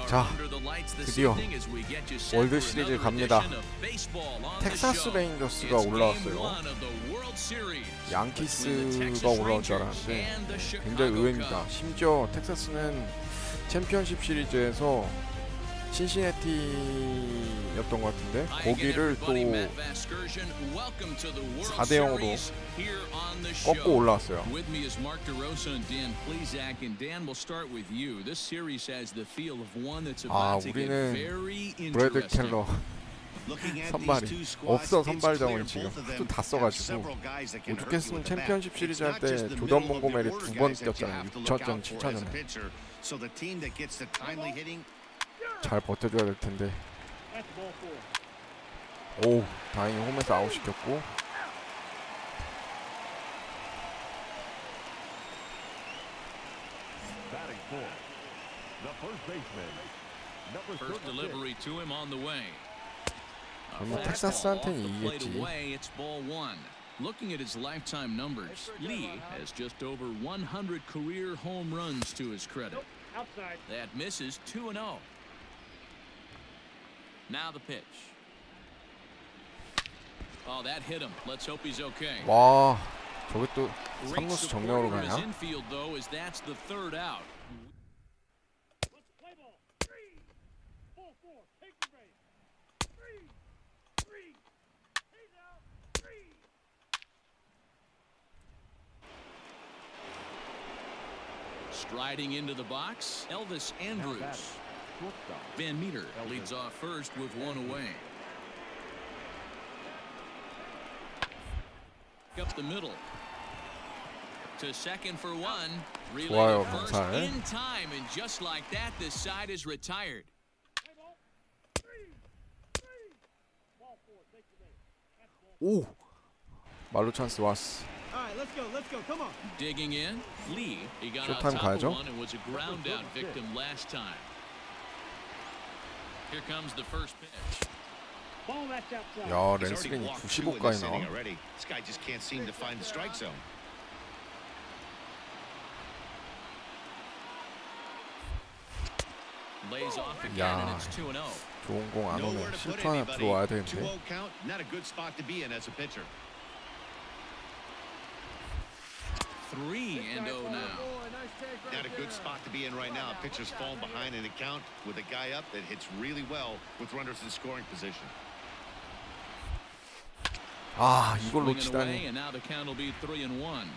자, 드디어 월드 시리즈 갑니다. 텍사스 레인저스가 올라왔어요. 양키스가 올라올 줄 알았는데 굉장히 의외입니다. 심지어 텍사스는 챔피언십 시리즈에서 신시내티였던 것 같은데 거기를 또 4대 0으로 꺾고 올라왔어요. 아, 우리는 브래드 켈러 선발이 없어. 선발정을 지금 또 다 써가지고 오죽했으면 챔피언십 시리즈 할 때 조던 몽고메리 2번 뛰었잖아요. 6차전 7차전에 잘 버텨줘야 될 텐데. 오, 다행히 홈에서 아웃 시켰고. 그러면 텍사스한테는 이기겠지. Looking at his lifetime numbers, Lee has just over 100 career home runs to his credit. That misses 2-0. Now the pitch. Oh, that hit him. Let's hope he's okay. 와, 저게 또 3루수 정면으로 가냐? Infield though, as that's the third out. Striding into the box, Elvis Andrews. Van Meter leads off first with one away. Up the middle to second for one. 좋아요, Relay first 멍살. in time, and just like that, this side is retired. 오, 말로 찬스 왔어. Digging in, Lee. He got 쇼타임 on top 가야죠. of one and was a ground out victim last time. Here comes the first pitch. 야, 랜스링이 95까지 나와. This guy just can't seem to find the strike zone. Lays off again 야, and it's 2-0. 좋은 공 안 오네. Nowhere to put 실투 하나 anybody. 들어와야 되는데. 2-0 count, not a good spot to be in as a pitcher. 3-0 now. Not a good spot to be in right now. Pitcher's falling behind in the count with a guy up that hits really well with runners in scoring position. 아, 이걸 Swinging away, 놓치다니. and now the count will be 3-1.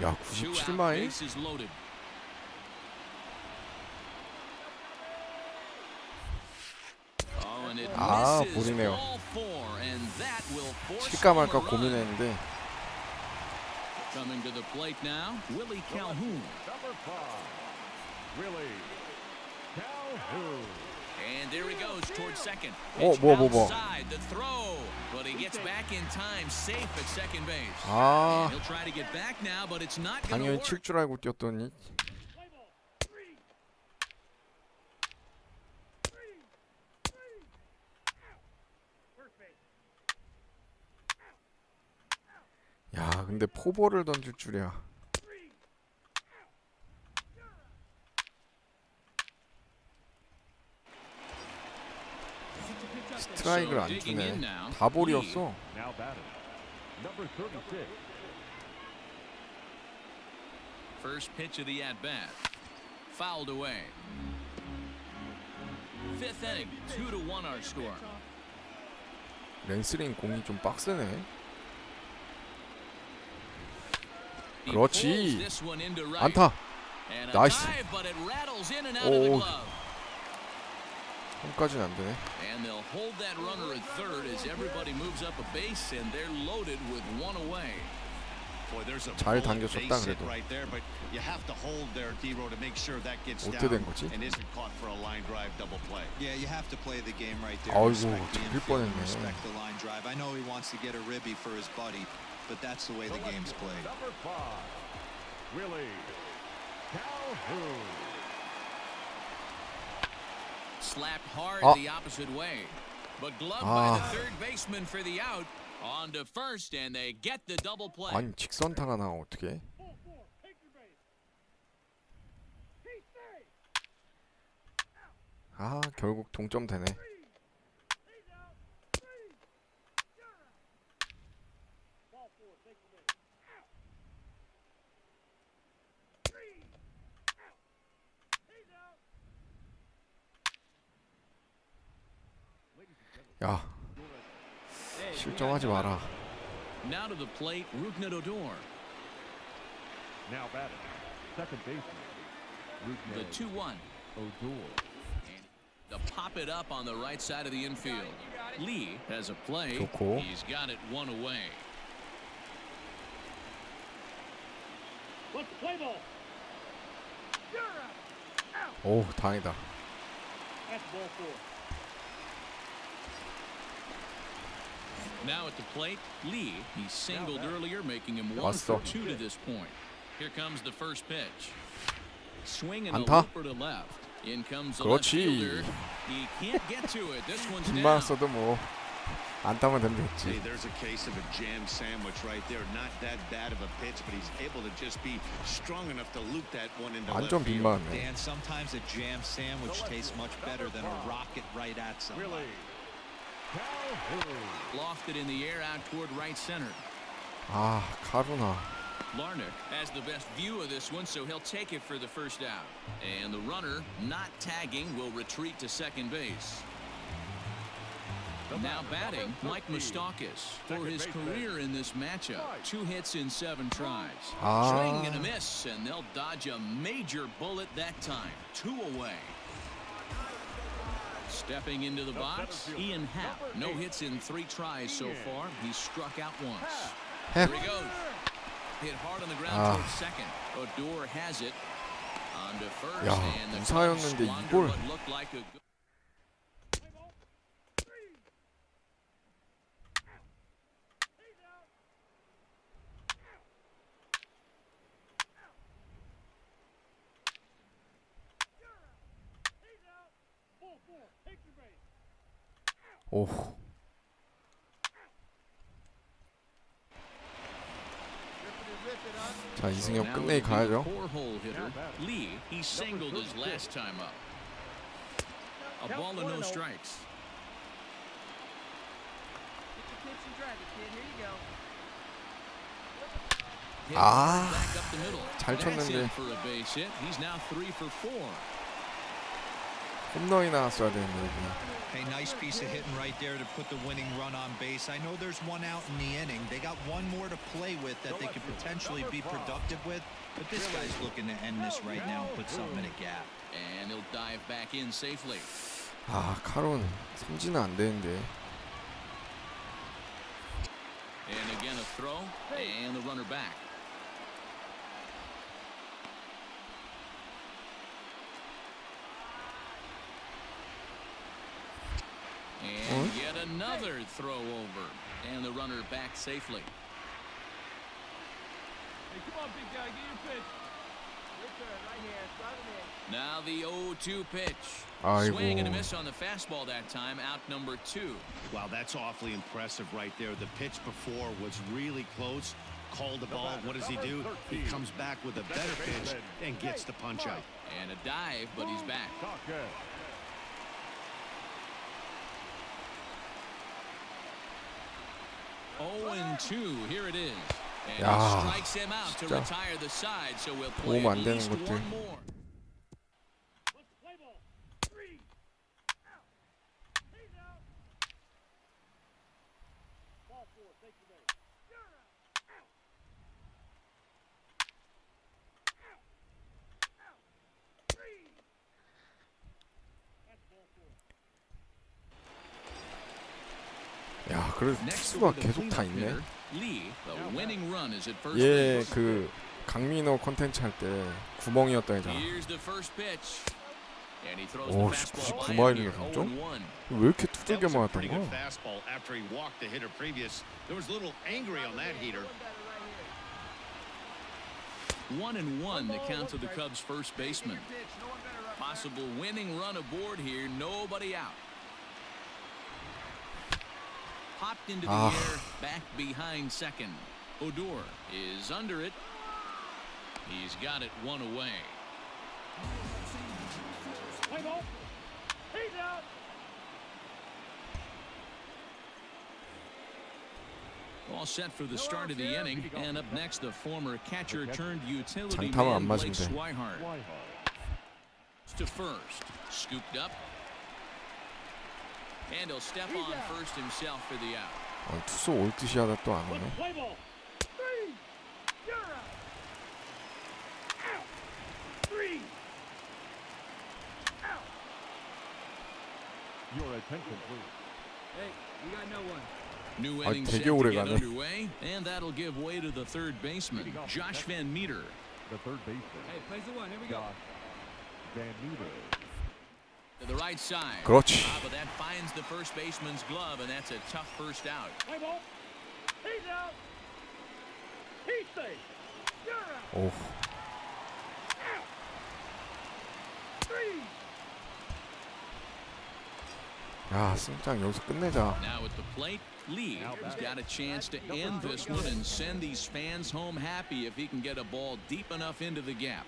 야, Two out, 97마일? bases loaded. Oh, and it 아, misses 볼이네요. ball four, and that will force 칠까 home a 말까 run. 고민했는데 Coming to the plate now, Willie Calhoun. And there he goes towards second. 어, Pitch 뭐. outside the throw, but he gets back in time, safe at second base. 아, He'll try to get back now, but it's not going to 당연히 work. 칠 줄 알고 뛰었더니. 야, 근데 포볼을 던질 줄이야. 스트라이크를 안 주네. 다 볼이었어. First pitch of the at-bat. Fouled away. Fifth inning, 2-1 our score. 랜스링 공이 좀 빡세네. He 그렇지. pulls this one into right. 안타. And a 나이스. dive, but it rattles in and out of the 오, glove. 홈까지는 안 되네. And they'll hold that runner at third as everybody moves up a base, and they're loaded with one away. Boy, there's a 잘 bullet 당겨줬다, base hit 그래도. right there, but you have to hold there, D-Row, to make sure that gets 어떻게 된 down 거지? and isn't caught for a line drive double play. Yeah, you have to play the game right there. 아이고, Respect the 잡힐 infield and 뻔했네. respect the line drive. I know he wants to get a ribby for his buddy, but that's the way the game's played. Slapped hard 아. the opposite way, but gloved 아. by the third baseman for the out. On to first, and they get the double play. 아니, 직선타가 나와 어떻게? 아, 결국 동점 되네. 야, 실점하지 마라. Now to the plate, Odor. Now batting, second baseman, The 2-1. Odor. To pop it up on the right side of the infield. Lee has a play. 좋고. He's got it one away. 오, 다행이다. Now at the plate, Lee. He singled earlier, making him 1 왔어. for 2 to this point. Here comes the first pitch. Swing and a 안타. looper to left. In comes the left 그렇지. fielder. He can't get to it. This one's 빗 down. 맞았어도 뭐 안 따면 되면 Hey, 됐지. there's a case of a jam sandwich right there. Not that bad of a pitch, but he's able to just be strong enough to loop that one into left 완전 빗 field. 맞았네. Dan, sometimes a jam sandwich tastes much better than a rocket right at somebody. Really? Calhoun. Lofted in the air out toward right center. 아, 카루나. Larnach has the best view of this one, so he'll take it for the first out. And the runner, not tagging, will retreat to second base. Now batting, Mike Moustakas. For his career in this matchup, 2 hits in 7 tries. Ah. Swing and a miss, and they'll dodge a major bullet that time. 2 away. Stepping into the box, Ian Happ. No hits in 3 tries so far. He's struck out once. 헵. Here he goes. Hit hard on the ground Ah. towards second. Odor has it. On to first, 야, and the Cubs 무사였는데 squander 이걸. what looked like a good. 오. 자, 이승엽 끝내기 가야죠. Four-hole hitter Lee. He singled his last time up. A ball and no strikes. Hit Ah. back up the middle. 잘 That's 쳤는데. in for a base hit. He's now 3 for 4. 홈런이 나왔어야 되는데 여기. Hey, nice piece of hitting right there to put the winning run on base. I know there's 1 out in the inning. They got 1 more to play with that they could potentially be productive with. But this guy's looking to end this right now and put something in a gap. And he'll dive back in safely. 아, 카론 삼진은 안 되는데. And again a throw. And the runner back. And yet another throw over. And the runner back safely. Hey, come on, big guy, get your pitch. Your turn, right here. Slide him in. Now the 0-2 pitch. 아이고. Swing and a miss on the fastball that time. Out number 2. Wow, that's awfully impressive right there. The pitch before was really close. Called the ball. What does he do? He comes back with a better pitch and gets the punch out. And a dive, but he's back. Tucker. 0-2. Here it is. And 야, he strikes him out to 진짜 retire the side, so we'll play 도움 at 안 되는 least 것들. 1 more. 야, 그래도 Next 투수가 over the 계속 다 cleanup 있네. hitter, Lee, the winning run is at first 얘 base. 그 강민호 컨텐츠 할 때 구멍이었던 애잖아. Here's the first pitch. And he throws 오, the fastball by 99마일이네, him here. 감점? 0-1. 왜 이렇게 That 두들겨 was a pretty 맞았던 good 거야? fastball after he walked the hitter previous. There was a little angry on that heater. 1-1 the count to the Cubs first baseman. Possible winning run aboard here. Nobody out. Popped into the Ah. air, back behind second. Odor is under it. He's got it 1 away. All set for the start of the inning, and up next, the former catcher turned utility 장타만 안 man 맞으면 Blake 돼. Swihart. To first, scooped up, and he'll step on first himself for the out. 투수 올 듯이 하다 또 안 오네. Your attention, please. Hey, we got no one. New 아, inning set 되게 to 오래 get 가네. underway, and that'll give way to the third baseman, Josh Van Meter. The third baseman. Hey, place the one. Here we go. Josh Van Meter. To the right side. 그렇지. But that finds the first baseman's glove, and that's a tough first out. Play ball. He's out. He's safe. You're out. 오. 야, 승장 여기서 끝내자. Now at the plate, Lee has got a chance to end this one and send these fans home happy if he can get a ball deep enough into the gap.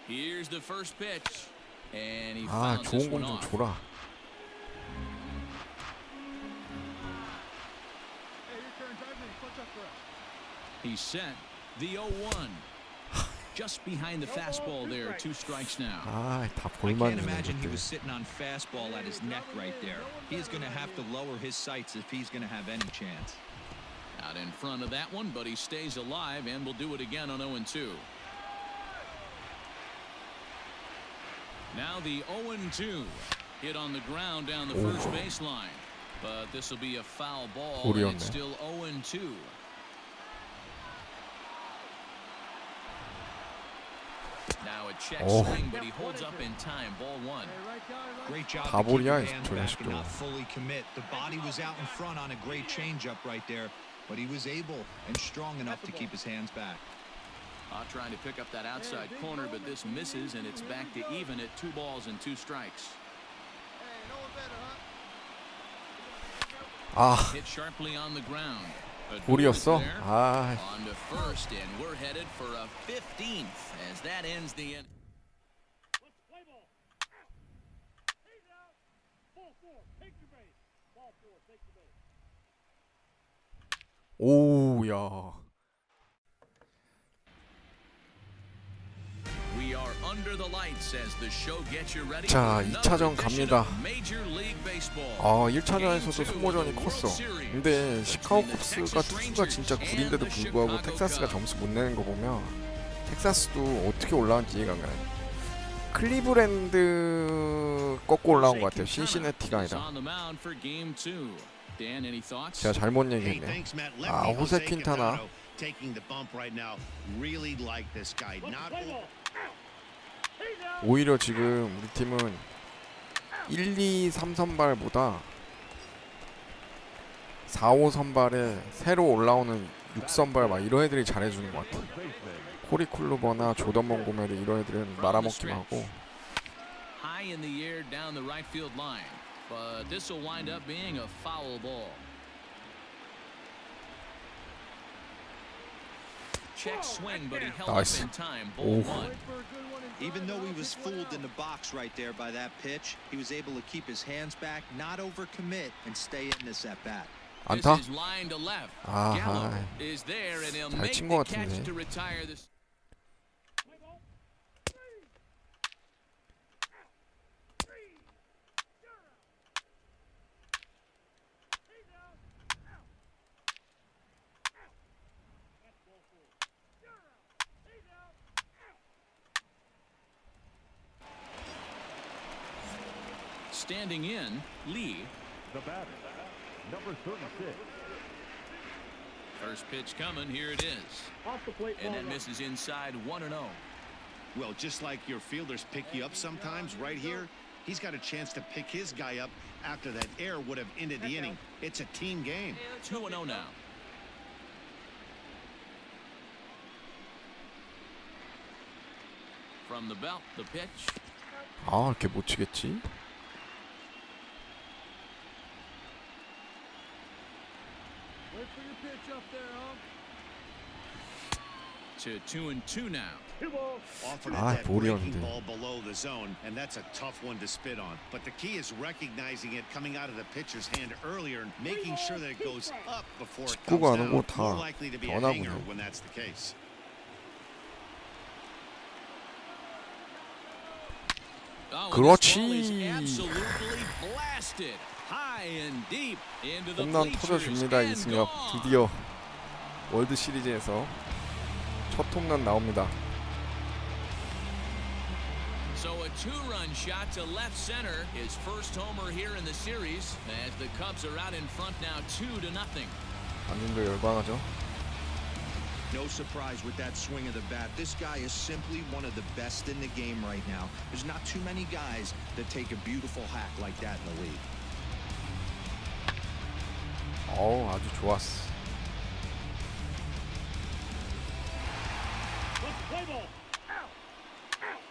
Here's the first pitch, and he 아, fouls this 좋은 one 공 좀 off. 줘라. Hey, your turn. Drive in. Clutch up for us. He's set. The 0-1. Just behind the fastball there. 2 strikes now. 아, 다 I 볼만 can't 주네 imagine he 것들. was sitting on fastball at his neck right there. He is going to have to lower his sights if he's going to have any chance. Out in front of that one, but he stays alive and will do it again on 0-2. Now the 0-2. Hit on the ground down the first baseline. But this will be a foul ball, and it's 볼이었네. still 0-2. Now a check 오. swing, but he holds up in time. Ball 1. Hey, right down. Right. Great job 다 to keep 볼이야, your hands 저 back 자식도. and not fully commit. The body was out in front on a great changeup right there, but he was able and strong enough to keep his hands back. Trying to pick up that outside corner, but this misses, and it's back to even at 2 balls and 2 strikes. Hey, no one better, huh? 아, Hit sharply on the ground. A 볼이었어? there. 아, On to first, and we're headed for a 15th as that ends the inning. Let's play ball. He's out. Ball 4. Take your base. Ball 4. Take your base. 오, 야. We are under the lights as the show gets you ready. 자, for 2차전 another edition 갑니다. of Major League Baseball. 아, 1차전에서도 소모전이 컸어. 근데 시카고 컵스가 투수가 진짜 구린데도 불구하고 텍사스가 점수 못 내는 거 보면 텍사스도 어떻게 올라온지 이해가 안 가요. 클리브랜드 꺾고 올라온 것 같아요. 신시내티가 아니라. 제가 잘못 Hey, 얘기했네요. thanks, Matt. 아, Lefty 호세 Jose 퀸타나. Quintana taking the bump right now. Really like this guy. Not Play ball. He's out. 오히려 지금 우리 팀은 1, 2, 3 선발보다 4, 5 선발에 새로 올라오는 6 선발 막 이런 애들이 잘해주는 것 같아. 코리 쿨루버나 조던 몽고메리 이런 애들은 말아먹기만 하고. High in the air down the right field line, but this will wind up being a foul ball. Check swing, but he held Nice. up in time. Ball Oh. 1. Wait for a good one and Even drive though he right was this way fooled out. in the box right there by that pitch, he was able to keep his hands back, not overcommit, and stay in this at bat. This 안타? is line to left. 아하. Gallo is there, and he'll 잘 make 친 the 것 catch 같은데. to retire this. Play ball. Standing in, Lee. The batter, number 36. First pitch coming. Here it is. Off the plate. And ball that one. misses inside 1-0. Well, just like your fielders pick you up sometimes, right here, he's got a chance to pick his guy up after that error would have ended the inning. It's a team game. 2-0 now. From the belt, the pitch. 아, 이렇게 못 치겠지? Wait for your pitch up there, huh? To 2-2 now. Offered Ah, that 볼이었는데. breaking ball below the zone, and that's a tough one to spit on. But the key is recognizing it coming out of the pitcher's hand earlier and making sure that it goes up before it comes 직구가 down. 아니고 다 More likely to be a 변화구네. hanger when that's the case. Oh, 그렇지. 홈런 터져줍니다. 이승엽 드디어 월드 시리즈에서 첫 홈런 나옵니다. So a two-run shot to left center, his first homer here in the series, as the Cubs are out in front now 2-0. 안님도 열광하죠. No surprise with that swing of the bat. This guy is simply one of the best in the game right now. There's not too many guys that take a beautiful hack like that in the league. 아주 좋았어. Let's play ball. Out. Out.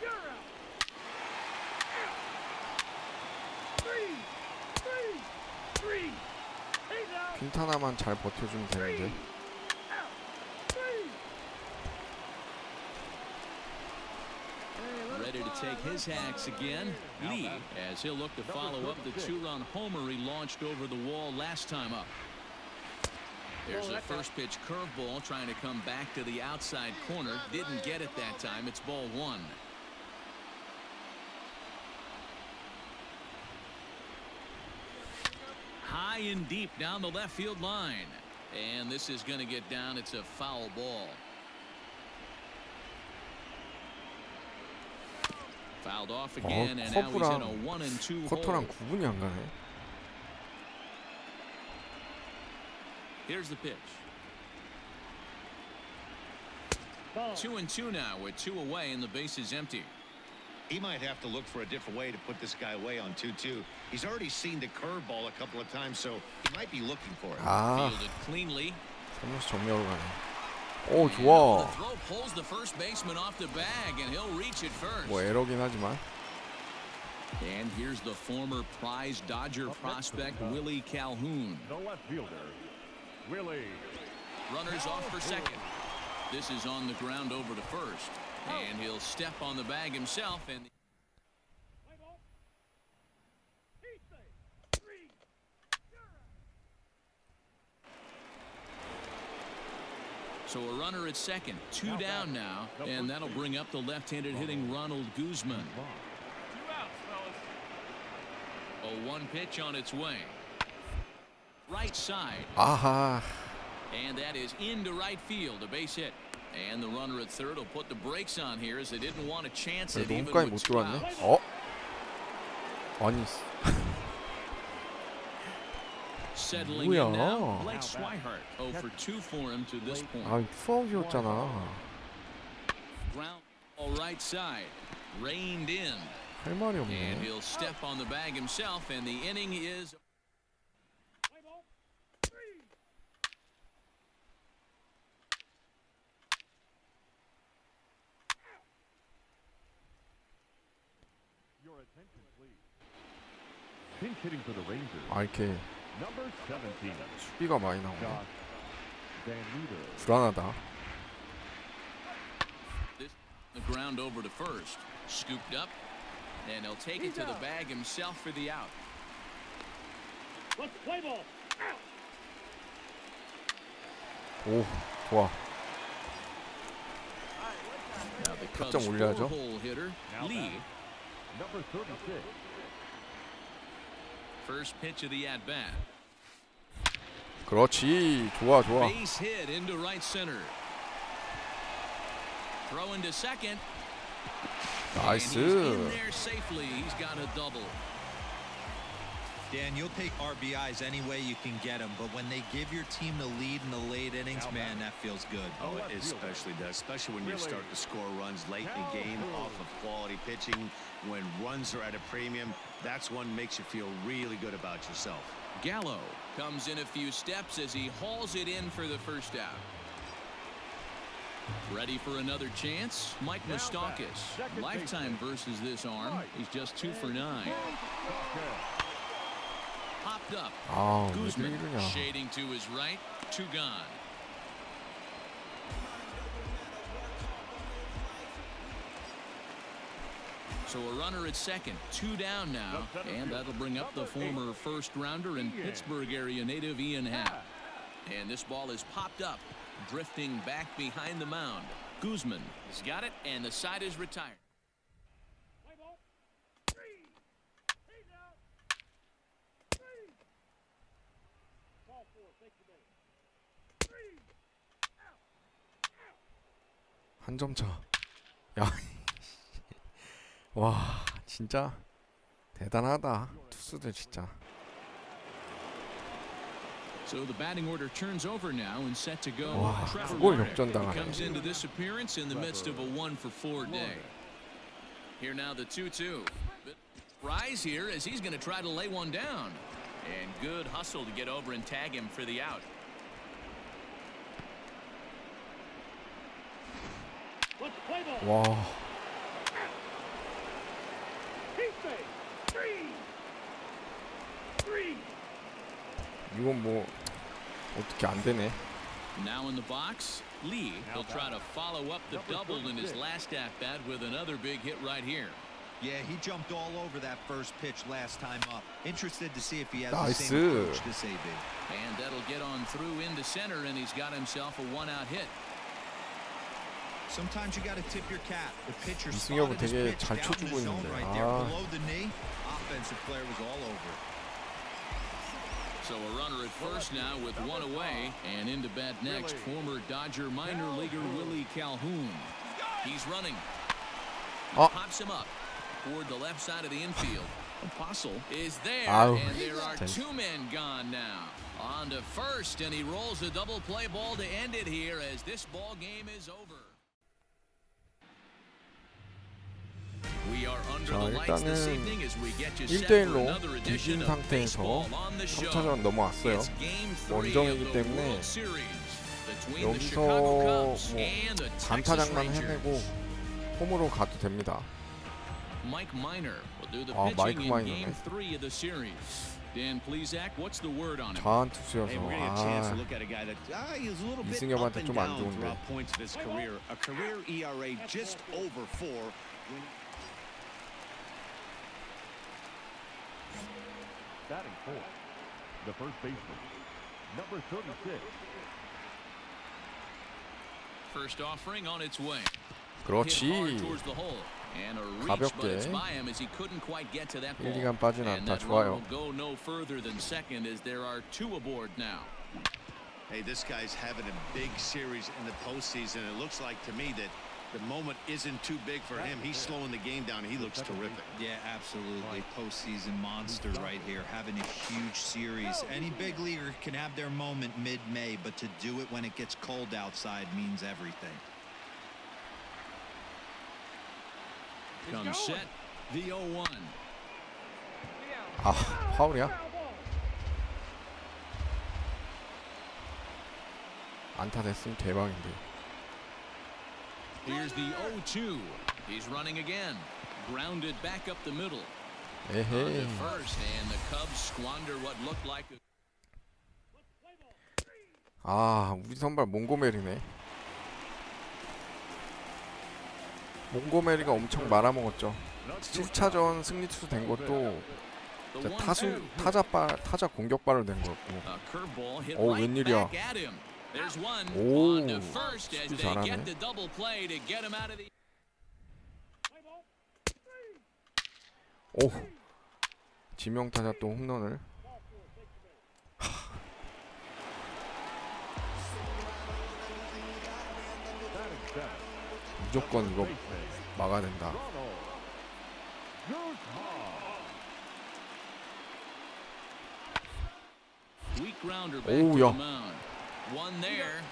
You're out. Out. Three. He's out. 핀트 하나만 잘 버텨주면 되는데. Out. Three. Ready to take his hacks again. Lee, as he'll look to follow up the two-run homer he launched over the wall last time up. There's a first pitch curveball trying to come back to the outside corner. Didn't get it that time. It's ball one. High and deep down the left field line. And this is going to get down. It's a foul ball. Fouled off again, and now he's in a 1-2 커터랑 hole. 구분이 안 가네. Here's the pitch. Ball. 2-2 now with 2 away and the base is empty. He might have to look for a different way to put this guy away on 2-2. He's already seen the curveball a couple of times, so he might be looking for it. 아, Fielded cleanly. 3루수 정면으로 가네. 오, And 좋아. the throw pulls the first baseman off the bag, and he'll reach it first. 뭐 에러긴 하지만. And here's the former prize Dodger prospect Willie Calhoun. The left fielder, Willie. Runners off for second. This is on the ground over to first, and he'll step on the bag himself. And Play ball. He's safe. Three. You're out. so a runner at second, 2 down now, and that'll bring up the left-handed hitting Ronald Guzman. 2 outs, fellas. A 1 pitch on its way. Right side, 아하. and that is into right field, a base hit. And the runner at third will put the brakes on here as they didn't want to chance it even 너무까지 못 with 들어왔네. Strauss. 어? 아니. Settling in now, 뭐야? Blake Swihart. 0 for 2 for him to this point. 아, 파울이었잖아. Ground all right side, reined in, 할 말이 and 없네. he'll step on the bag himself, and the inning is. Play ball. Three. Your attention, please. Pinch hitting for the Rangers. 아, 이렇게 Number 17. 수비가 많이 나오네. Josh Van Meter. 불안하다. This the ground over to first, scooped up, and he'll take it to the bag himself for the out. Let's play ball. Out. 오, 좋아. Now the 득점 Cubs 올려야죠. 4-hole hitter Lee. Number 36. First pitch of the at bat. 그렇지. 좋아, 좋아. Base hit into right center. Throw into second. And he's in 나이스. there safely. He's got a double. Dan, you'll take RBIs any way you can get them, but when they give your team the lead in the late innings, man, that feels good. Oh, it especially does, especially when you start to score runs late in the game off of quality pitching. When runs are at a premium, that's one makes you feel really good about yourself. Gallo comes in a few steps as he hauls it in for the first out. Ready for another chance? Mike Moustakas. Lifetime versus this arm. He's just 2 for 9. Popped up. 아, 왜 Guzman 이러냐. shading to his right. 2 gone. So a runner at second, 2 down now, and that'll bring up the former first-rounder and Pittsburgh area native Ian Happ. And this ball is popped up, drifting back behind the mound. Guzman has got it, and the side is retired. Play ball. 3. He's out. 3. Ball 4. Take the base. 3. 한 점 차. 야. 와, 진짜 대단하다. 투수들 진짜. So the batting order turns over now and set to go. 와, Trevor 그걸 Larnach 역전당하네. comes into this appearance in the midst of a 1-for-4 day. Here now the 2-2. Rise here as he's going to try to lay one down. And good hustle to get over and tag him for the out. Let's play ball. 와, He's safe. 3. 3. 이건 뭐 어떻게 안 되네. Now in the box, Lee. He'll try to follow up the double in his last at-bat with another big hit right here. Yeah, he jumped all over that first pitch last time up. Interested to see if he has the 나이스. same approach this AB. And that'll get on through into center, and he's got himself a 1-out hit. Sometimes you got to tip your cap. The pitcher 이승엽은 spotted his 되게 pitch 잘 down in the 쳐주고 zone 있는데. right there 아. below the knee. Offensive player was all over it. So a runner at first now with 1 away, and into bat next, former Dodger minor leaguer Willie Calhoun. He's running. Oh. Pops him up toward the left side of the infield. Apostle is there, 아우, and there are 진짜. 2 men gone now. On to first, and he rolls a double play ball to end it here as this ball game is over. We are under 자, the lights this 일단은 evening as we get you set for 1대1로 another edition 뒤진 of 상태에서 baseball on the show. 3차전 넘어왔어요. It's game 3 원정이기 of the 때문에 World Series between the 여기서 Chicago Cubs 뭐 and the Texas 단타장만 Rangers. 해내고 홈으로 가도 됩니다. Mike Minor will do the 아, pitching 마이크 in 마이너네. game 3 of the series. Dan Plesac, what's the word on him? 좌한 투수여서 Hey, we're gonna get a chance to 아, look at a guy that he's a little bit up 이승엽한테 and 좀 안 down 좋은데. throughout points of his career. A career ERA just over 4. Batting fourth, the first baseman, number 36. First offering on its way. Hit 그렇지. hard towards the hole. And a reach, but 가볍게. it's by him as he couldn't quite get to that ball. 1, 2간 빠진 And 않다. that 좋아요. run will go no further than second as there are 2 aboard now. Hey, this guy's having a big series in the postseason. It looks like to me that the moment isn't too big for him. He's slowing the game down. He looks terrific. Yeah, absolutely. Postseason monster right here, having a huge series. Any big leaguer can have their moment mid-May, but to do it when it gets cold outside means everything. Comes set, the 0-1. 아, 파울이야? 안타 됐으면 대박인데. Here's the 0-2. He's running again. Grounded back up the middle. On 에헤이. to first, and the Cubs squander what looked like a 아, 우리 선발 몽고메리네. 몽고메리가 엄청 말아먹었죠. 7차전 승리 투수 된 것도 the 타자 공격발로 된 거였고. A curveball hit 오, right 웬일이야. back at him. There's one 오, on to first as 수비 they 잘하네. get the double play to get him out of the. 오, 지명 타자 또 홈런을. Batting seventh, 무조건 이거 baseman, 막아야 된다. Weak grounder back 오우, to the 야. mound. One there.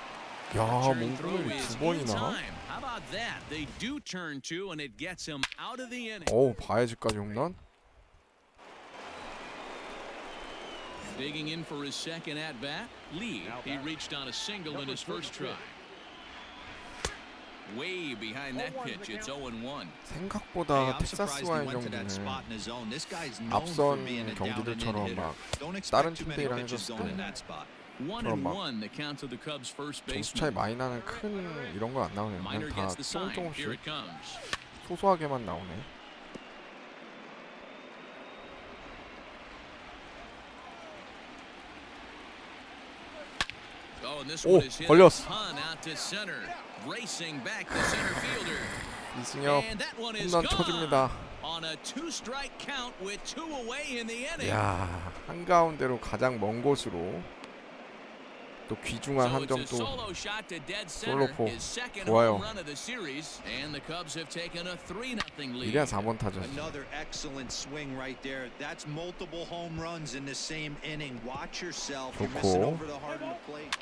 야, Turn through 몽고메리 is 두 in 번이나. time. How about that? They do turn two, and it gets him out of the inning. 오, 바야지까지 홈런. Digging in for his second at bat, Lee. He reached on a single in his first try. Way behind that pitch, it's 0-1. 생각보다 I'm surprised he 텍사스와의 went to that 경기는 spot in his own. This guy's known for 앞선 being a down and in 경기들처럼 hitter. 막 Don't 다른 expect too many 팀들이랑 pitches 했었을 going in 때 that spot. 1-1, the count to the Cubs' first 점수 차이 baseman. 많이 나는 큰 이런 거 안 나오네요. Minor 그냥 다 gets the sign. Here 조금씩 it comes. 소소하게만 나오네. and this 오, one is hit 걸렸어. on out to center. Racing back the center fielder. 이승엽 And that one is 홈런 gone. 쳐줍니다. On a two-strike count with two away in the inning. 야, 한가운데로 가장 먼 곳으로 또 귀중한 So 한 it's 점 a 또 solo shot to dead center. 솔로포. His second 좋아요. home run of the series, and the Cubs have taken a 3-0 lead. 이래야 4번 타자. Another excellent swing right there. That's multiple home runs in the same inning. Watch yourself. You're missing 좋고. over the heart of the plate.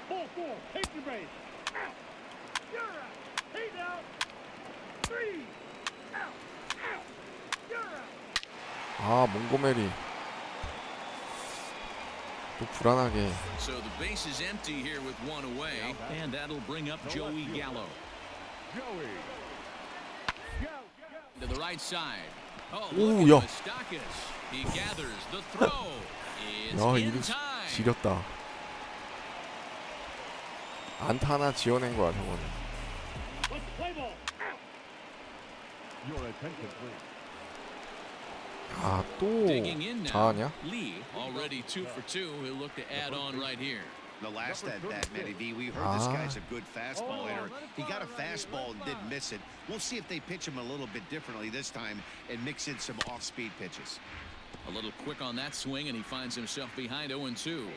Ball four, take your base. Out. You're out. He's out. Three. Out. Out. You're out. 아, 몽고메리 또 불안하게. So the base is empty here with one away, and that'll bring up Joey Gallo. Joey. To the right side. Oh, 오, look 야. at Moustakas. He gathers the throw. Is 야, in 이거 time. 지렸다. 안타 하나 지어낸 거야, 저거는. Let's play ball. Your attention, please. 아, 또 Digging in now. 자하냐? Lee already 2 for 2. He'll look to add on right here. The last at bat, Matty V, we heard this guy's a good fastball hitter. He got a fastball and didn't miss it. We'll see if they pitch him a little bit differently this time and mix in some off-speed pitches. A little quick on that swing, and he finds himself behind 0-2.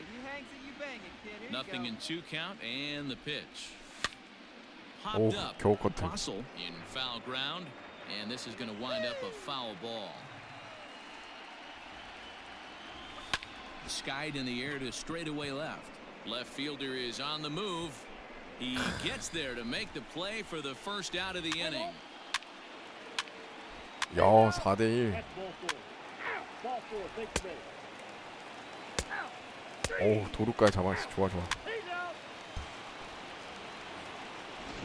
Nothing in 2 count, and the pitch. Popped 오, up. 겨우 커트. Fossil in foul ground, and this is going to wind up a foul ball. Skied in the air to straightaway left. Left fielder is on the move. He gets there to make the play for the first out of the inning. 야, 4대1. That's ball four. Out. Ball four, take your base. 오, 도루까지 잡았어. 좋아, 좋아. He's out.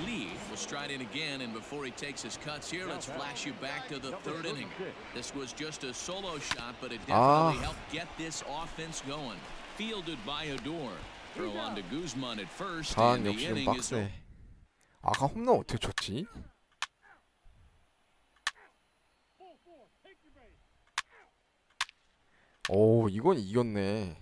Lee will stride in again, and before he takes his cuts here, let's flash you back to the 3rd inning. This was just a solo shot, but it definitely helped get this offense going. Fielded by Odor. Throw on to Guzman at first, 자한 and the 역시는 inning is over. 빡세. 아까 홈런 어떻게 쳤지? Ball four, take your base. 오, 이건 이겼네.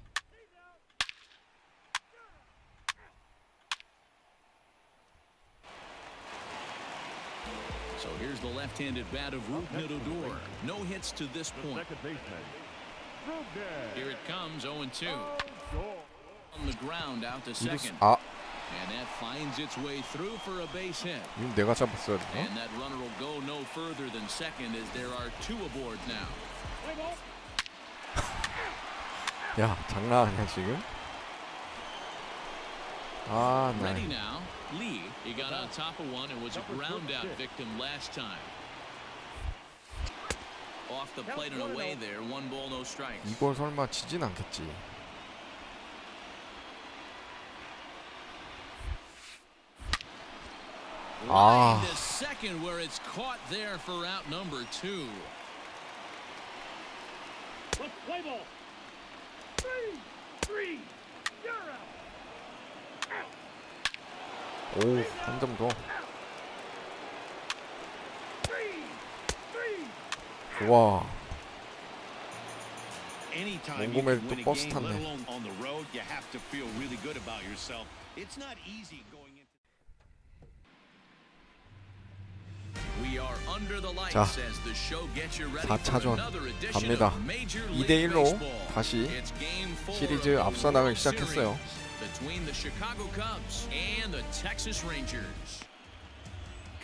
So here's the left-handed bat of Rougned Odor. No hits to this point. Second baseman. Rugnet. Here it comes, 0-2. Score. On the ground, out to 이루스, second. 아, And that finds its way through for a base hit. 이건 내가 잡았어야 돼. And that runner will go no further than second as there are 2 aboard now. Play ball. 야, 장난 아니야 지금? 아, Ready 네. now. Lee, he got on top of one and was a ground out victim last time. Off the plate and away there. 1 ball, no strikes. 이걸 설마 치진 않겠지. Line to second where it's caught there for out number 2. Let's play ball. Three. You're out. 오, 한 점 더. 좋아. Anytime you 몽고메리 can 또 win a 버스 game, let 탔네. alone on the road, you have to feel really good about yourself. It's not easy going into. We are under the lights 자, as the show gets you ready 4차전 for another edition 갑니다. of Major League 2대1로 Baseball. 다시 It's game 4 시리즈 of the 앞서 나가기 World 시작했어요. Series between the Chicago Cubs and the Texas Rangers.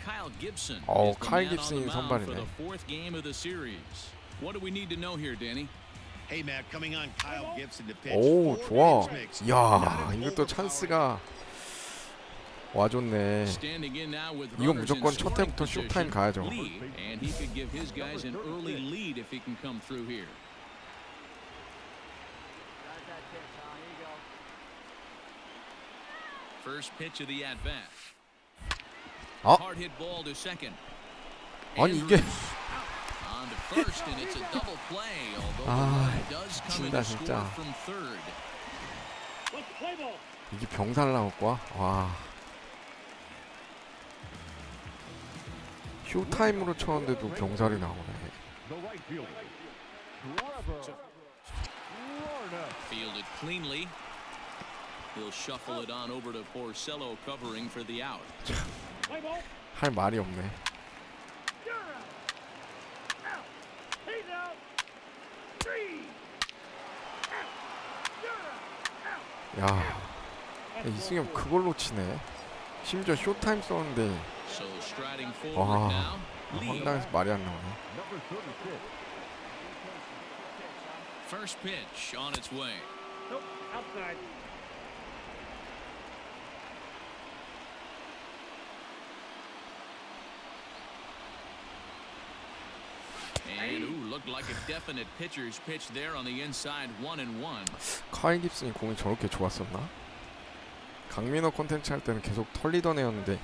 Kyle Gibson 어, is the 카일 man on the 깁슨이 mound for 선발이네. the 4th game of the series. What do we need to know here, Danny? Hey, Matt, coming on Kyle Gibson to pitch. 오, 4 좋아. innings mixed. 야, Not an 이것도 overpowered 찬스가 와줬네. Standing in now with 이건 runners in 무조건 첫 scoring 해부터 쇼타임 position, 가야죠. Lee, and he could give his guys an early lead if he can come through here. First pitch of the at-bat. 아, Hard hit ball to second. 아니 이게 On to first, and it's a double play. Although the 아, run does come in 미친다 to score 진짜. from third. Let's play ball. 이게 병살 나올 거야? 와. 쇼타임으로 쳤는데도 병살이 나오네. The right fielder. Trevor. Lorna. Fielded cleanly. He'll shuffle it on over to Porcello covering for the out. Play ball. 할 말이 없네. You're out. Out. He's out. 3. Out. You're out. 야, 이승엽 그걸로 치네. 심지어 쇼타임 썼는데 So striding forward 와, now. Lee. 황당해서 말이 안 나오네. Number 36. First pitch on its way. Nope. Outside. And ooh, looked like a definite pitcher's pitch there on the inside 1-1. 카일 깁슨이 공이 저렇게 좋았었나? 강민호 콘텐츠 할 때는 계속 털리던 애였는데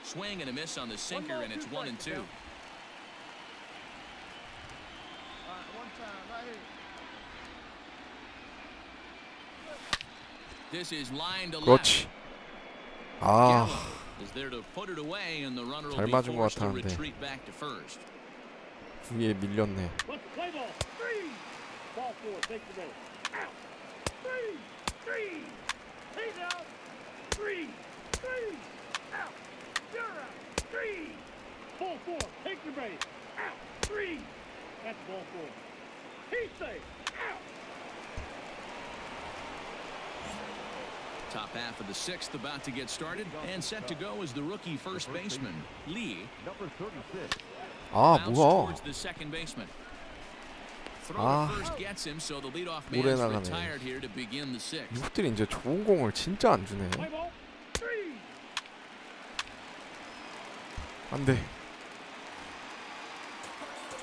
Swing and a miss on the sinker and it's 1-2. All right, one time, right here. This is line to left. 그렇지. 아, Is there to put it away and the runner will 잘 be 맞은 것 forced to 같았는데. retreat back to first. 위에 밀렸네. Let's play ball. 3. Ball 4. Take the base. Out. 3. 3. He's out. 3. 3. Out. You're out. 3. Ball 4. Take the base. Out. 3. That's ball 4. He's safe. Out. Top half of the sixth about to get started and set to go is the rookie first baseman Lee. Number 36. 아, Bounce 뭐야? towards the second baseman. Throw 아, first gets him, so the leadoff 오래 man's 나가네. retired here to begin the sixth. 이것들이 이제 좋은 공을 진짜 안 주네. Play ball. 3. 안 돼.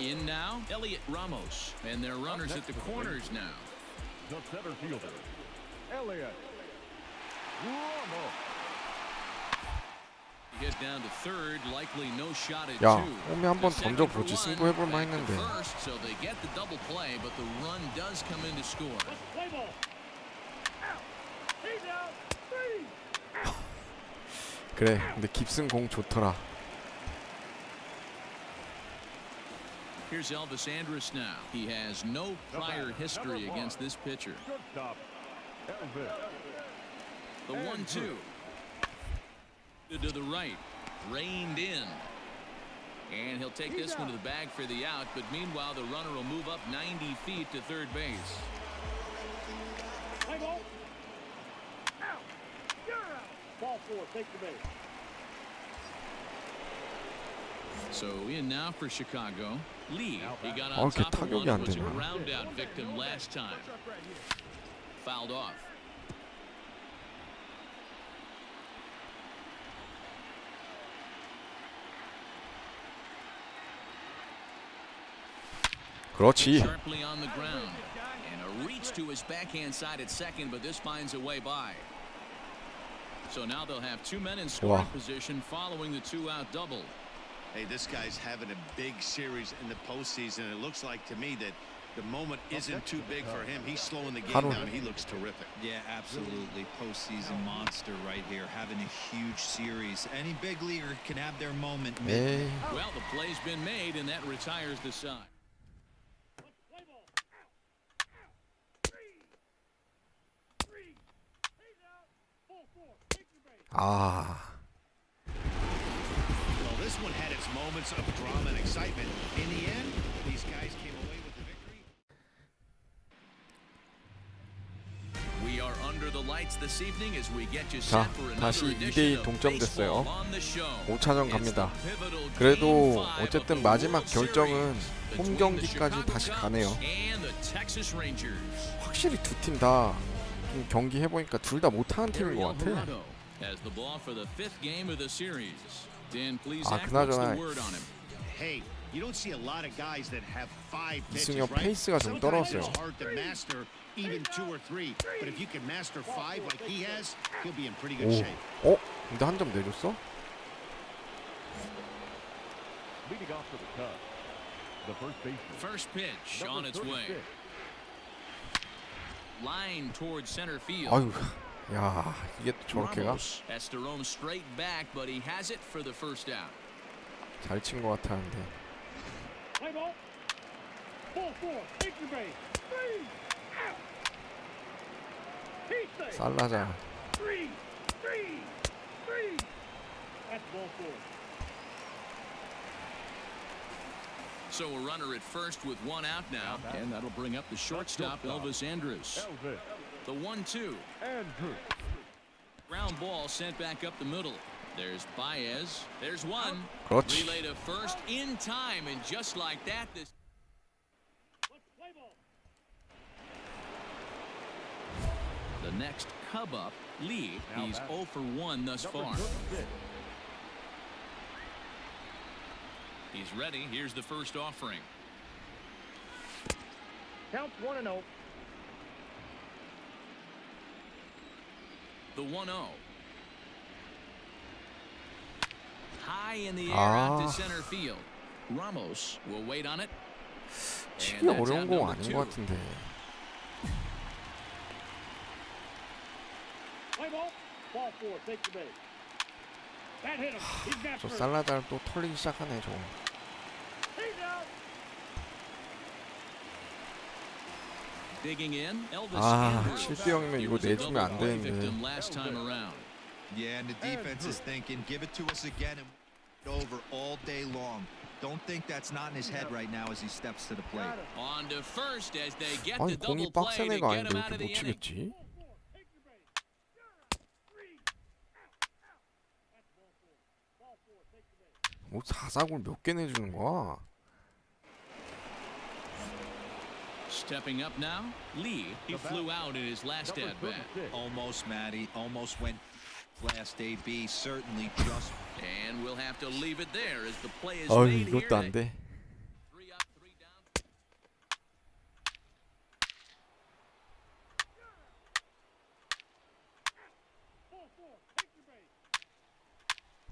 In now, Elliot Ramos, and their runners at the corners now. The center fielder, Elliot Ramos. Hit down to third, likely no shot at 야, two. 홈에 한번 The second for 던져보지. one, 승부해볼만 back to 했는데. first, so they get the double play, but the run does come in to score. Let's play ball. Out. He's out. 3. Out. 그래, 근데 깁슨 공 좋더라. Here's Elvis Andrus now. He has no prior history against this pitcher. Shortstop, Elvis. The 1-2 to the right, reined in, and he'll take this one to the bag for the out. But meanwhile, the runner will move up 90 feet to third base. Play ball. Out. You're out. Ball 4. Take the base. So in now for Chicago, Lee. He got 어, on 이렇게 top of 타격이 one. 안 Was a 되나? ground out victim last time. Fouled off. 그렇지. Sharply on the ground. And a reach to his backhand side at second, but this finds a way by. So now they'll have two men in scoring Wow. position following the two-out double. Hey, this guy's having a big series in the postseason. It looks like to me that the moment isn't too big for him. He's slowing the game 하루. down. He looks terrific. Yeah, absolutely. Postseason monster right here, having a huge series. Any big leaguer can have their moment. 에이, Well, the play's been made, and that retires the side. Let's play ball. Out. Out. 3. 3. He's out. Ball 4. Take the base. 아, Well, this one had its moments of drama and excitement. In the end, these guys came away with the victory. We are under the lights this evening as we get you 자, set for 다시 another 2대2 edition of 동점됐어요. baseball on the show. 5차전 It's 갑니다. the pivotal 그래도 Game 5 어쨌든 of the 마지막 World 결정은 Series 홈 between the 경기까지 Chicago 다시 Cubs 가네요. and the Texas Rangers. 확실히 두 팀 다 좀 경기 해보니까 둘 다 못하는 팀인 것 같아. Alvarado has the ball for the fifth game of the series. Dan, please 아, act. What's 그나저나 the word on him? Hey, you don't see a lot of guys that have 5 pitches, 이승엽 right? 페이스가 좀 Sometimes 떨어졌어요. it's hard to master even 2 or 3. But if you can master 5 like he has, he'll be in pretty good 오, shape. 근데 한 점 내줬어? Leading off for the Cubs, the first baseman, First pitch on number its way. 36. Line towards center field. 아유, 야, 이게 또 저렇게 가? Ramos has to roam straight back, but he has it for the first out. 잘 친 것 같았는데. Play ball. Ball 4. Take the base. 3. Out. He's safe. 살라자 Three. That's ball four. So a runner at first with one out now, and that'll bring up the shortstop, Elvis Andrus. The 1-2. Andrew. Ground ball sent back up the middle. There's Baez. There's one. 그렇지. Relay to first in time, and just like that, this. Let's play ball. The next Cub up, Lee. He's 0 for 1 thus far. He's ready. Here's the first offering. Count 1-0. The 1-0. High in the air out to center field. Ramos will wait on it. 치기 어려운 거 아닌 것 같은데. Play ball. Ball four. Take the base. That hit him. He's got 저 first. 살라달 또 털리기 시작하네 저. He's out. Digging in, Elvis 아, Andrus. 7대 0이면 He 이거 was a 내주면 안 double play 되는데. victim last time around. Yeah, and the defense is thinking, give it to us again and over all day long. Don't think that's not in his head right now as he steps to the plate. On to first as they get 아니 the double 공이 play 빡센 to 애가 get 아닌데 him out 이렇게 of the 못 inning. 치겠지? Take your base. You're out. Three. Out. That's ball four. Ball four. Take the base. 뭐 사사골 몇 개 내주는 거야? Stepping up now, Lee. He flew out in his last at bat. Almost, Matty. Almost went last AB. Certainly just. And we'll have to leave it there as the play is 어이 made here. 이것도 안 돼. 3 up, 3 down. Ball four. Take your base.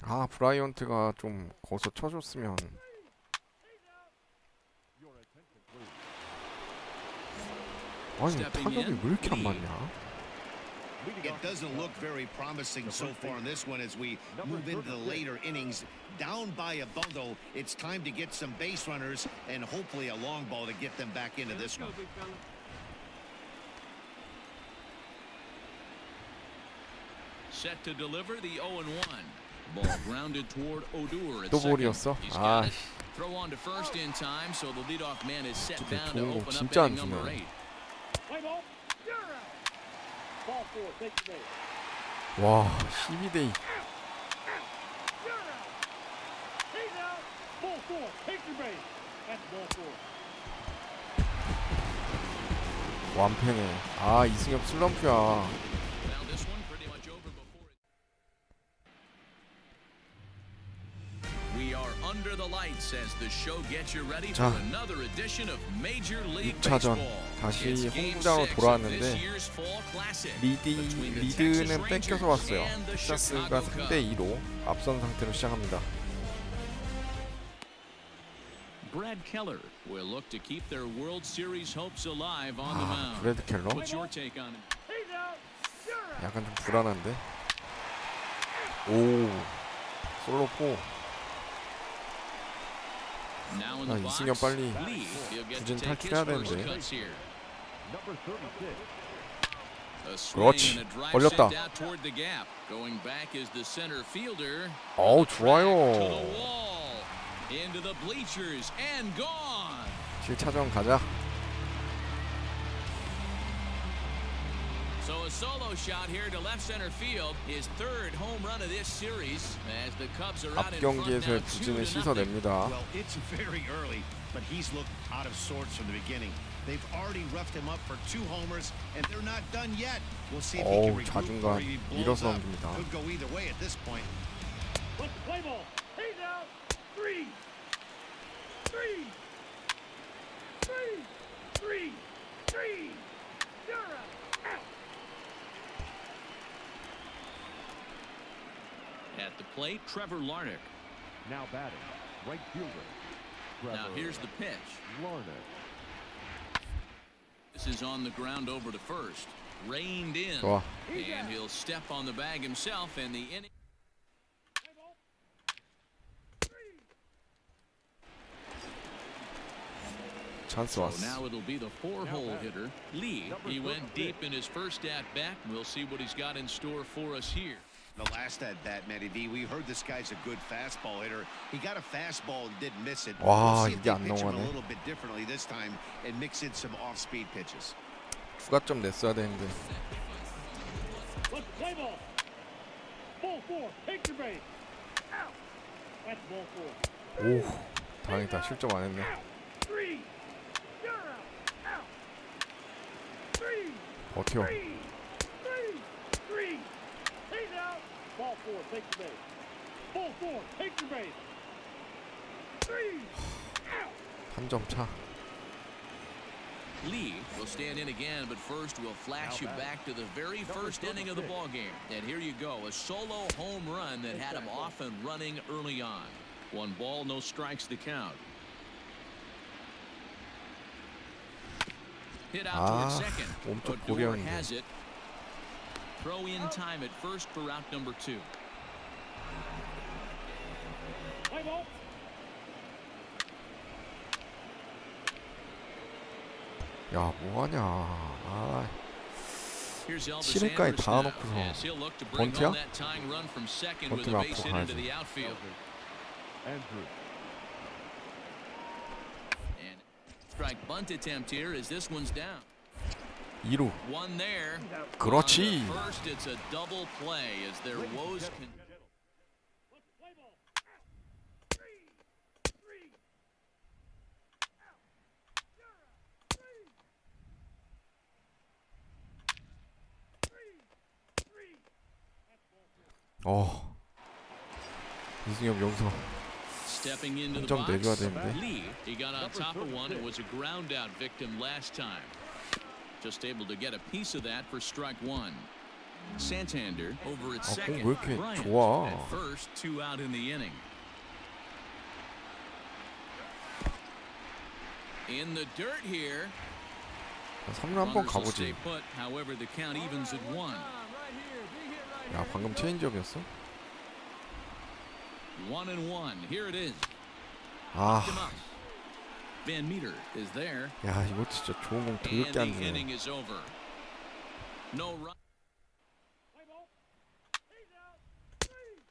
아 브라이언트가 좀 거서 쳐줬으면. Your attention, please. 아니 타격이 왜 이렇게 안 맞냐? It doesn't look very promising so far in this one as we move into the later innings. Down by a bundle, it's time to get some base runners and hopefully a long ball to get them back into this one. Set to deliver the 0-1. Ball grounded toward Odor at 또 second. 볼이었어? He's got it. 아, Throw on to first in time, so the leadoff man is set 진짜 down to 좋은 거 open up 진짜 안 inning number 주네. 8. Play ball. You're out. Ball four. Take the base. 와 12대 2. You're out. He's out. Ball four. Take your base. That's ball four. 완패네. 아 이승엽 슬럼프야. Well, this one pretty much over before it. We are under the lights as the show gets you ready for 자, another edition of Major League 6차전 Baseball. 다시 It's game 홈구장으로 6 of 돌아왔는데 this year's fall classic between the 리드는 Texas 뺏겨서 Rangers 왔어요. and the 텍사스가 Chicago 3대 Cubs. 2로 앞선 상태로 시작합니다. Brad Keller will look to keep their World Series hopes alive on the 아, mound. 브래드 켈러? What's your take on it? He's out. You're out. 약간 좀 불안한데. 오, 솔로포. Now in 아, the box, 이승엽 빨리 Lee, he'll get to 부진 take his 탈출해야 first 되는데. cuts here. Number 36. A swing 그렇지. and a drive 걸렸다. sent out toward the gap. Going back is the center fielder. 어우 To the 좋아요. wall, into the bleachers, and gone. 7차전 가자. So a solo shot here to left center field, his third home run of this series, as the Cubs are out 앞 in front 경기에서의 now 부진을 2-0. 씻어냅니다. Well, it's very early, but he's looked out of sorts from the beginning. They've already roughed him up for 2 homers, and they're not done yet. We'll see if he can 어우 regroup 자중간 or he 밀어서 blows up. 넘깁니다. Could go either way at this point. Let's play ball. He's out. Three. You're out. Out. At the plate, Trevor Larnach. Now batting, right fielder. Now Trevor here's the pitch. Larnach. This is on the ground over to first. Reined in. 좋아. And he'll step on the bag himself, and the inning. Play ball. 찬스 So 왔어. now it'll be the 4-hole hitter, Lee. He went deep in his first at bat. We'll see what he's got in store for us here. The last at bat, Matty V, we heard this guy's a good fastball hitter. He got a fastball and didn't miss it. 와, We'll see if 이게 they 안 pitch him a 넘어가네. little bit differently this time and mix in some off-speed pitches. 추가점 냈어야 되는데. Let's play ball. Ball 4. Take your base. Out. That's ball 4. 오, 다행이다. 실점 안 했네. Out. 3. You're out. Out. 3. 버텨. 3. 3. He's out. Ball 4. Take your base. Ball 4. Take your base. 3. Out. 한 점 차. Lee will stand in again, but first we'll flash you back to the very first inning of the ball game. And here you go, a solo home run that had him off and running early on. 1 ball, no strikes to count. Hit out toward second. 몸쪽 Odor 볼이었는데. has it. Throw in time at first for route number 2. Play ball. 야, 뭐하냐. 아, Here's Elvis 실내까지 Andrus 다 now, 넣고서 as he'll look to bring 번트야? home that tying run from second with a 번트면 base 앞으로 hit into 가야지. the outfield. Andrew. And strike bunt attempt here as this one's down. 2루. One there. 그렇지. On the first, it's a double play as their woes can. Let's play ball. Out. 3. 3. Out. You're out. 3. 3. That's ball 4. 이승엽 여기서 Stepping into the 점 내줘야 box. 되는데. Lee, he got on top of one. It was a ground out victim last time. Just able to get a piece of that for strike 1. Santander over at 공 second. 왜 이렇게 Bryant 좋아? at first, 2 out in the inning. In the dirt here. 3루 한번 Runners will stay 가보지. put. However, the count evens at 1. 야, 방금 체인지업이었어? 1-1. Here it is. 아, Come up. Van Meter is there. 야, 이거 진짜 좋은 공 And 더럽게 the 안 주네. inning is over. No run. Play ball. He's out. 3.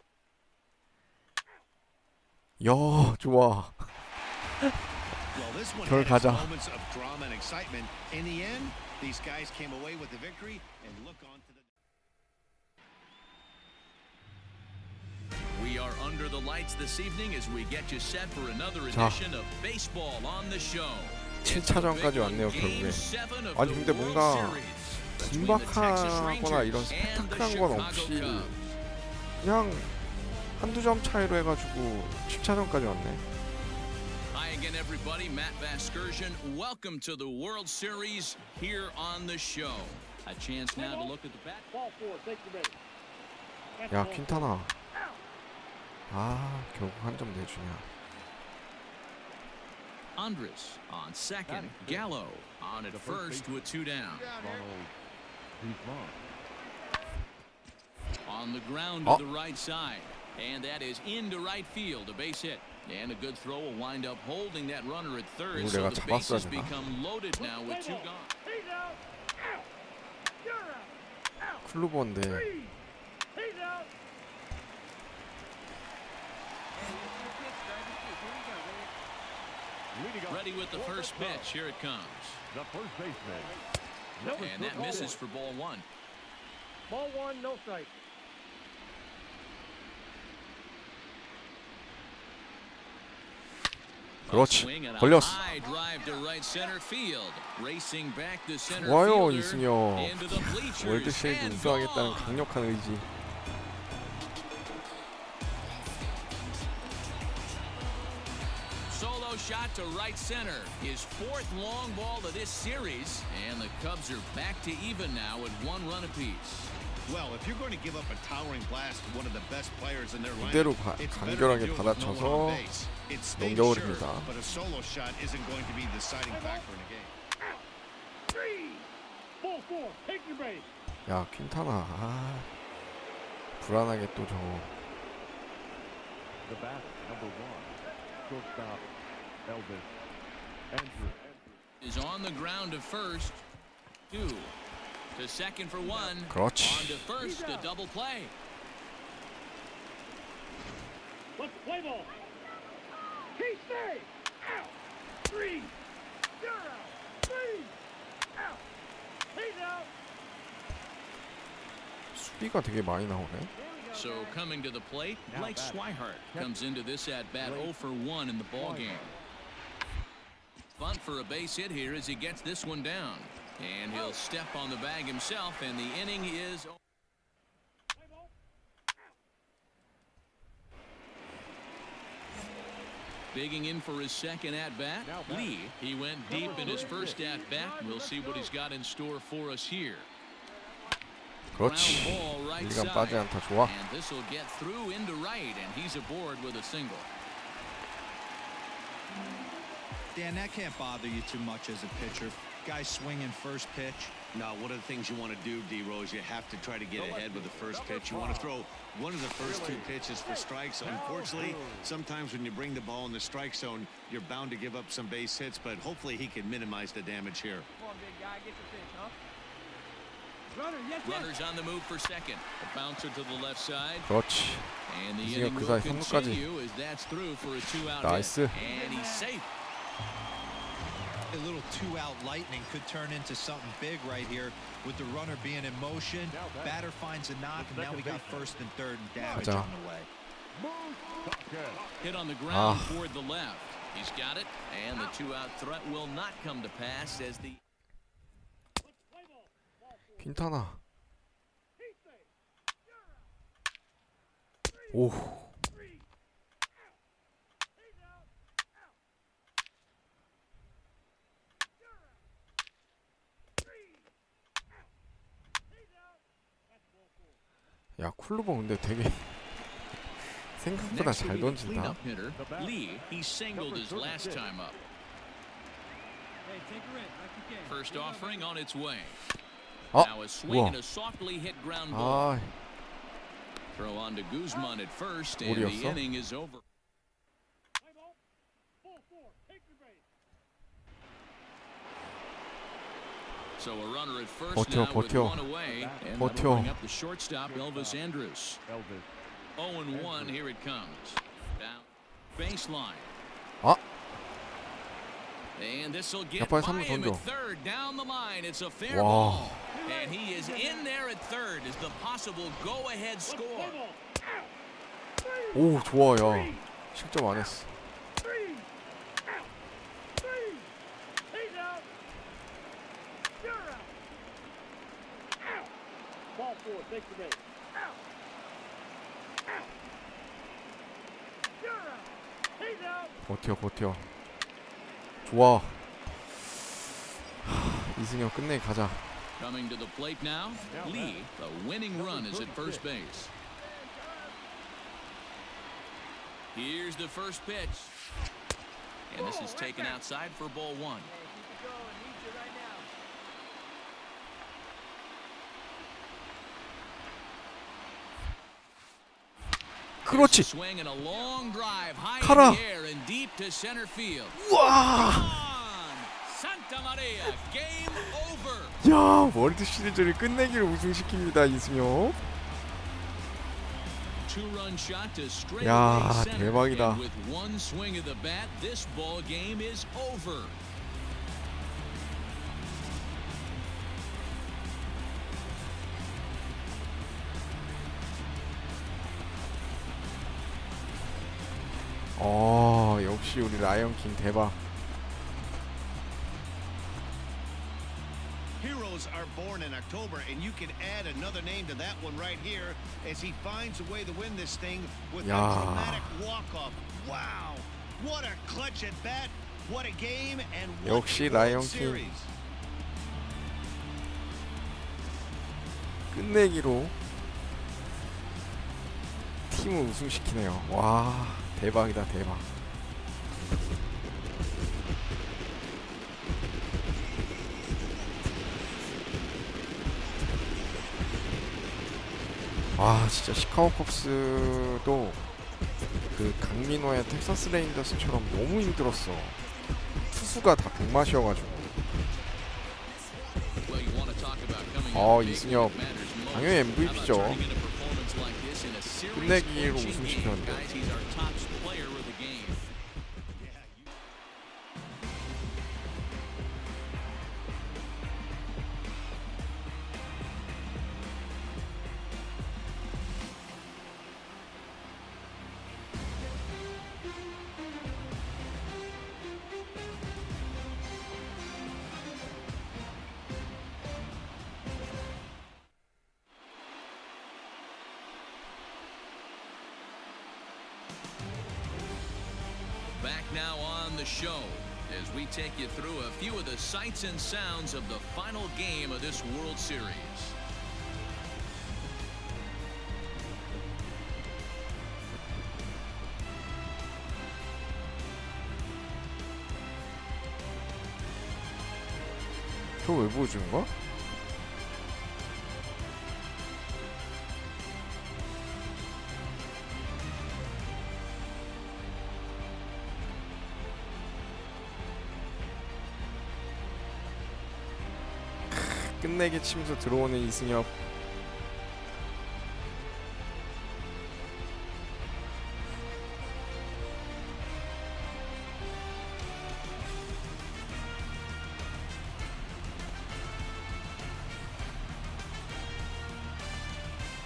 야, 좋아. Well, this one 결 had its 가자. moments of drama and excitement. In the end, these guys came away with the victory and look on to the. We are under the lights this evening as we get you set for another 자. edition of baseball on the show. 7차전까지 왔네요, 결국에. 아니, 근데 뭔가 긴박하거나 이런 스펙타클한 건 없이 그냥 한두 점 차이로 해가지고 7차전까지 왔네. Hi again, everybody. Matt Vasgersian. Welcome to the World Series here on the show. A chance now to look at the bat. Ball 4. Take your base. That's 야, ball 4. 퀸타나. 아, 결국 한 점 내주냐. Andrus on second. Gallo on at first with 2 down. Ronald. He's long. On the ground Oh. to the right side. And that is into right field, a base hit. And a good throw will wind up holding that runner at third. 이거 So 내가 the 잡았어야 bases 되나? become loaded now with 2 gone. He's out. Out. You're out. Out. 클로버인데 3. He's out. Leading off Ready with the for first club, pitch. Here it comes. The first baseman. And that misses for ball 1. Ball 1. No strike. 그렇지. Swing and a 걸렸어. high drive to right center field. Racing back to center 좋아요, fielder. 이승엽. Into the bleachers 월드 시리즈 and 우승하겠다는 gone. 강력한 의지. Solo shot to right center. His 4th long ball of this series. And the Cubs are back to even now at 1 run apiece. Well, if you're going to give up a towering blast to one of the best players in their 이대로 lineup, it's better to 간결하게 do it with no one 받아쳐서 on base. It stings, 넘겨버립니다. sure, but a solo shot isn't going to be the deciding factor in a game. 3. Ball 4. Take your base. 야, 퀸타나. 아, 불안하게 또 저거. The bat, number 1. Shortstop, Elvis. Andrew. Is on the ground to first. 2 to second for 1. On 그렇지. to first, a double play. Let's play ball. He stay. Out. 3. You're out. 3. Out. He's out. 수비가 되게 많이 나오네. So coming to the plate, Blake Swihart comes into this at bat 0 for 1 in the ball game. Bunt for a base hit here as he gets this one down, and he'll step on the bag himself, and the inning is. Digging in for his second at-bat, Lee. He went deep in his first at-bat. We'll see what he's got in store for us here. 그렇지. Ground ball right 일간 side. 빠지 않다. 좋아. And this will get through into right, and he's aboard with a single. Dan, that can't bother you too much as a pitcher. Guy swinging first pitch. Now, one of the things you want to do, D-Rose, you have to try to get ahead with the first pitch. You want to throw one of the first 2 pitches for strikes. Unfortunately, sometimes when you bring the ball in the strike zone, you're bound to give up some base hits, but hopefully he can minimize the damage here. Come on, big guy, get the pitch, huh? Runners on the move for second. A bouncer to the left side. 그렇지. And the 이승엽 inning 그 will 사이 3루까지. continue as that's through for a 2-out 나이스. hit. And he's safe. A little 2-out lightning could turn into something big right here with the runner being in motion. Batter finds a knock, and now we got first and third and damage 가자. on the way. Hit on the ground toward the left. He's got it, and the 2-out threat will not come to pass as the. 핀타나. 오. 야, 쿨루버 근데 되게 생각보다 Next will 잘 be the 던진다. cleanup hitter, Lee. He singled his last time up. Hey, take her in like you can. First offering on its way. 어? Now a swing 우와. and a softly hit ground ball. 아, Throw on to Guzman at first, and the 오리였어? inning is over. Play ball. Full 4. Take your base. So a runner at first 버텨, now with 버텨. 1 away, and 버텨. that'll bring up the shortstop Elvis Andrus. Elvis. 0-1, here it comes. Down baseline. 아, And this will get 빨리 by 3루 him 던져. at third. Down the line, it's a fair 와. ball. And he is in there at third as the possible go-ahead Let's score. play ball. Out. 3. 오, 좋아, 야. 실점 안 했어. 3. Out. 3. He's out. You're out. Out. Ball 4. Take the base. Out. Out. You're out. He's out. 버텨, 버텨. 좋아. 하, 이승엽 끝내기 가자. Coming to the plate now, Lee. The winning run is at first base. Here's the first pitch. And this is taken outside for ball 1. Hey, keep it going. Need you right now. 그렇지. Swing and a long drive high 가라. in the air and deep to center field. 와! On! Santa Maria, game over. 야, 월드 시리즈를 끝내기를 우승시킵니다, 이승엽. Two-run shot to straight 야, away center. 대박이다. And with one swing of the bat, this ball game is over. 역시 우리 라이언킹 대박. Heroes are born in October, and you can add another name to that one right here as he finds a way to win this thing with a 야. dramatic walk-off. Wow, what a clutch at bat, what a game, and what 역시 a World 라이언 킹. Series. 끝내기로 팀을 우승시키네요. 와, 대박이다, 대박. 와, 진짜 시카고 컵스도 그 강민호의 텍사스 레인저스처럼 너무 힘들었어. 투수가 다 병맛이어가지고. 이승엽 당연히 MVP죠. 끝내기로 우승시켰는데. Back now on the show as we take you through a few of the sights and sounds of the final game of this World Series. 저 왜 보여주는 거야? 끝내기 치면서 들어오는 이승엽.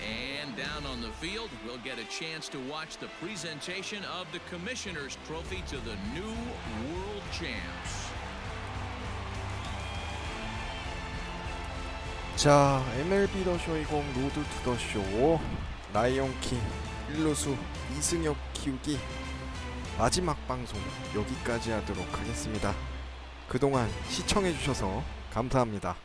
And down on the field, we'll get a chance to watch the presentation of the Commissioner's Trophy to the new World Champs. 자, MLB 더 쇼 20 로드 투 더 쇼 라이온킹 1루수 이승엽 키우기 마지막 방송 여기까지 하도록 하겠습니다. 그동안 시청해주셔서 감사합니다.